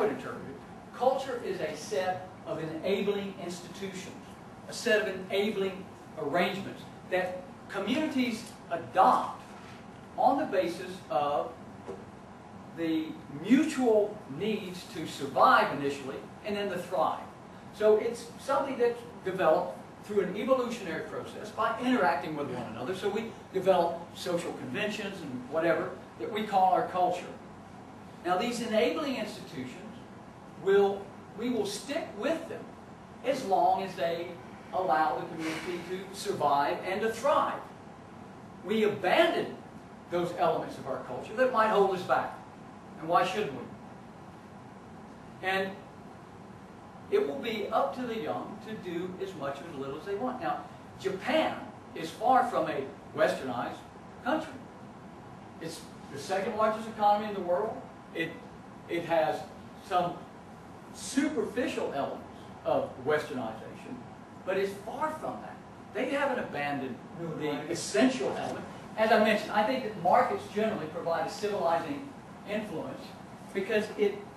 would interpret it, culture is a set of enabling institutions, a set of enabling arrangements that communities adopt on the basis of the mutual needs to survive initially and then to thrive. So it's something that's developed through an evolutionary process by interacting with one another. So we develop social conventions and whatever that we call our culture. Now these enabling institutions, we will stick with them as long as they allow the community to survive and to thrive. We abandon those elements of our culture that might hold us back. And why shouldn't we? And it will be up to the young to do as much or as little as they want. Now, Japan is far from a westernized country. It's the second largest economy in the world. It has some superficial elements of westernization, but it's far from that. They haven't abandoned the essential element. As I mentioned, I think that markets generally provide a civilizing influence because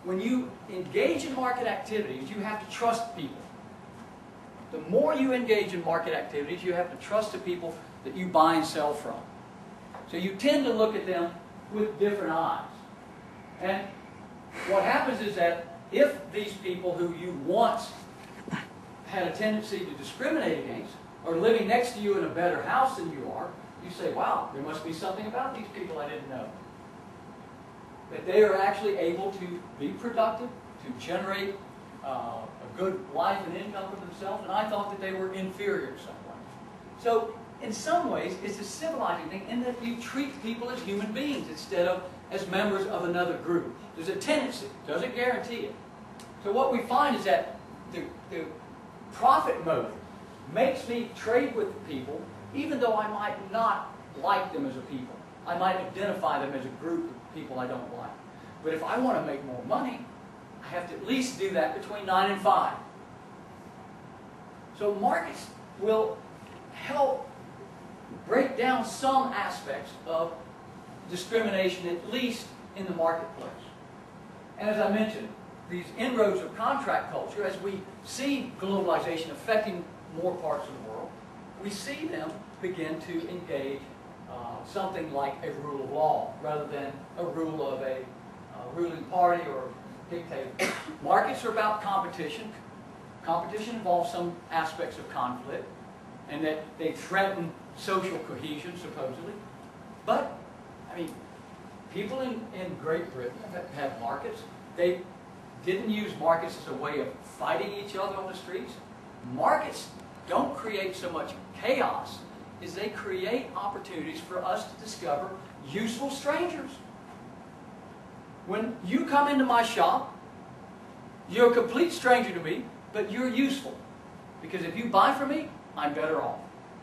when you engage in market activities, you have to trust people. The more you engage in market activities, you have to trust the people that you buy and sell from. So you tend to look at them with different eyes. And what happens is that if these people who you once had a tendency to discriminate against are living next to you in a better house than you are, you say, wow, there must be something about these people I didn't know. That they are actually able to be productive, to generate a good life and income for themselves, and I thought that they were inferior in some way. So, in some ways, it's a civilizing thing in that you treat people as human beings instead of as members of another group. There's a tendency, doesn't guarantee it. So what we find is that the profit motive makes me trade with people even though I might not like them as a people. I might identify them as a group of people I don't like. But if I want to make more money, I have to at least do that between 9 and 5. So markets will help break down some aspects of discrimination, at least in the marketplace. And as I mentioned, these inroads of contract culture, as we see globalization affecting more parts of the world, we see them begin to engage something like a rule of law rather than a rule of a ruling party or dictator. Markets are about competition. Competition involves some aspects of conflict and that they threaten social cohesion, supposedly. But, I mean, people in Great Britain have markets. They didn't use markets as a way of fighting each other on the streets. Markets don't create so much chaos as they create opportunities for us to discover useful strangers. When you come into my shop, you're a complete stranger to me, but you're useful. Because if you buy from me, I'm better off.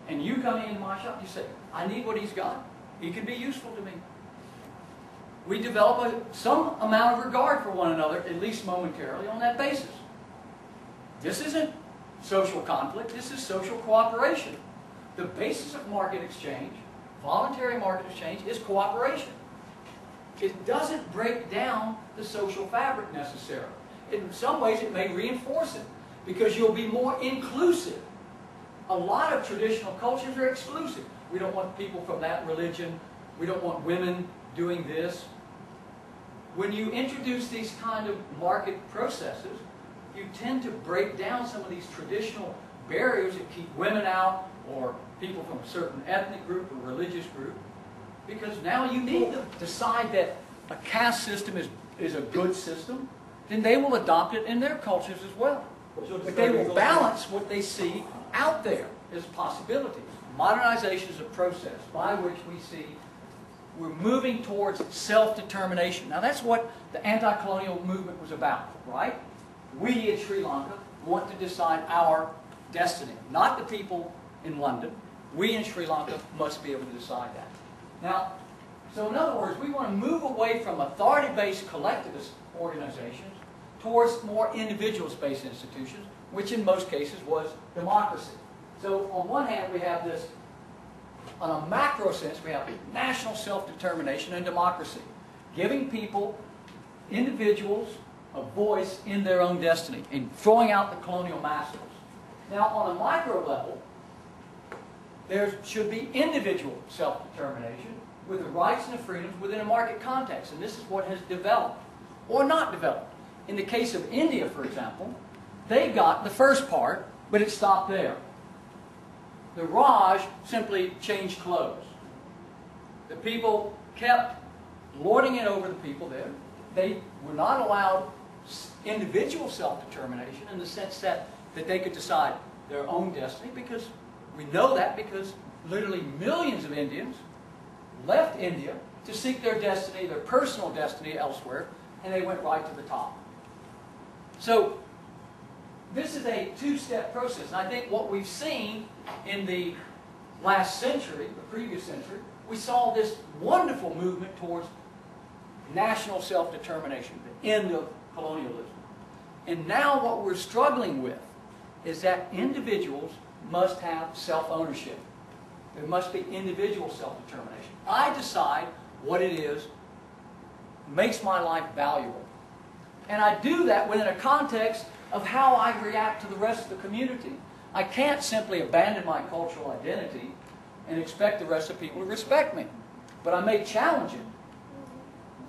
And you come into my shop, you say, I need what he's got. He can be useful to me. We develop some amount of regard for one another, at least momentarily, on that basis. This isn't social conflict, this is social cooperation. The basis of market exchange, voluntary market exchange, is cooperation. It doesn't break down the social fabric necessarily. In some ways it may reinforce it, because you'll be more inclusive. A lot of traditional cultures are exclusive. We don't want people from that religion. We don't want women doing this. When you introduce these kind of market processes, you tend to break down some of these traditional barriers that keep women out or people from a certain ethnic group or religious group. Because now you need to decide that a caste system is a good system, then they will adopt it in their cultures as well. But they will balance what they see out there as possibilities. Modernization is a process by which we see we're moving towards self-determination. Now that's what the anti-colonial movement was about, right? We in Sri Lanka want to decide our destiny, not the people in London. We in Sri Lanka must be able to decide that. Now, so in other words, we want to move away from authority-based collectivist organizations towards more individualist-based institutions, which in most cases was democracy. So on one hand, we have this, on a macro sense, we have national self-determination and democracy, giving people, individuals, a voice in their own destiny and throwing out the colonial masters. Now, on a micro level, there should be individual self-determination with the rights and the freedoms within a market context. And this is what has developed or not developed. In the case of India, for example, they got the first part, but it stopped there. The Raj simply changed clothes. The people kept lording it over the people there. They were not allowed individual self-determination in the sense that they could decide their own destiny, because we know that because literally millions of Indians left India to seek their destiny, their personal destiny elsewhere, and they went right to the top. So this is a two-step process, and I think what we've seen in the last century, the previous century, we saw this wonderful movement towards national self-determination, the end of colonialism. And now what we're struggling with is that individuals must have self-ownership. There must be individual self-determination. I decide what it is makes my life valuable. And I do that within a context of how I react to the rest of the community. I can't simply abandon my cultural identity and expect the rest of the people to respect me. But I may challenge it.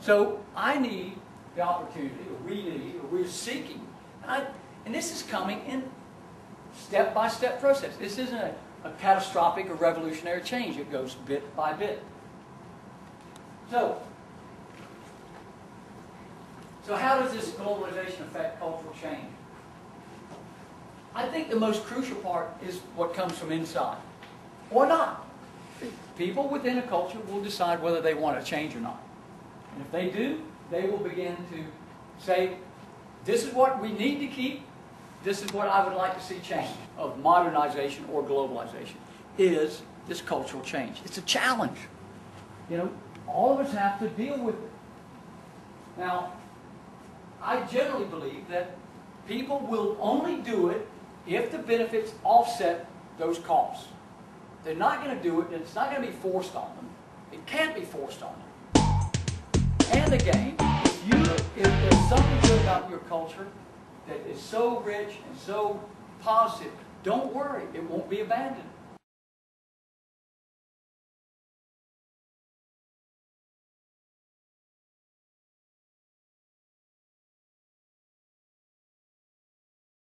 So I need the opportunity, or we need, or we're seeking. And this is coming in step-by-step process. This isn't a catastrophic or revolutionary change. It goes bit by bit. So how does this globalization affect cultural change? I think the most crucial part is what comes from inside, or not. People within a culture will decide whether they want to change or not. And if they do, they will begin to say, this is what we need to keep, this is what I would like to see change of modernization or globalization, is this cultural change. It's a challenge. You know, all of us have to deal with it. Now, I generally believe that people will only do it if the benefits offset those costs. They're not going to do it, and it's not going to be forced on them. It can't be forced on them. And again, if there's something good about your culture that is so rich and so positive, don't worry, it won't be abandoned.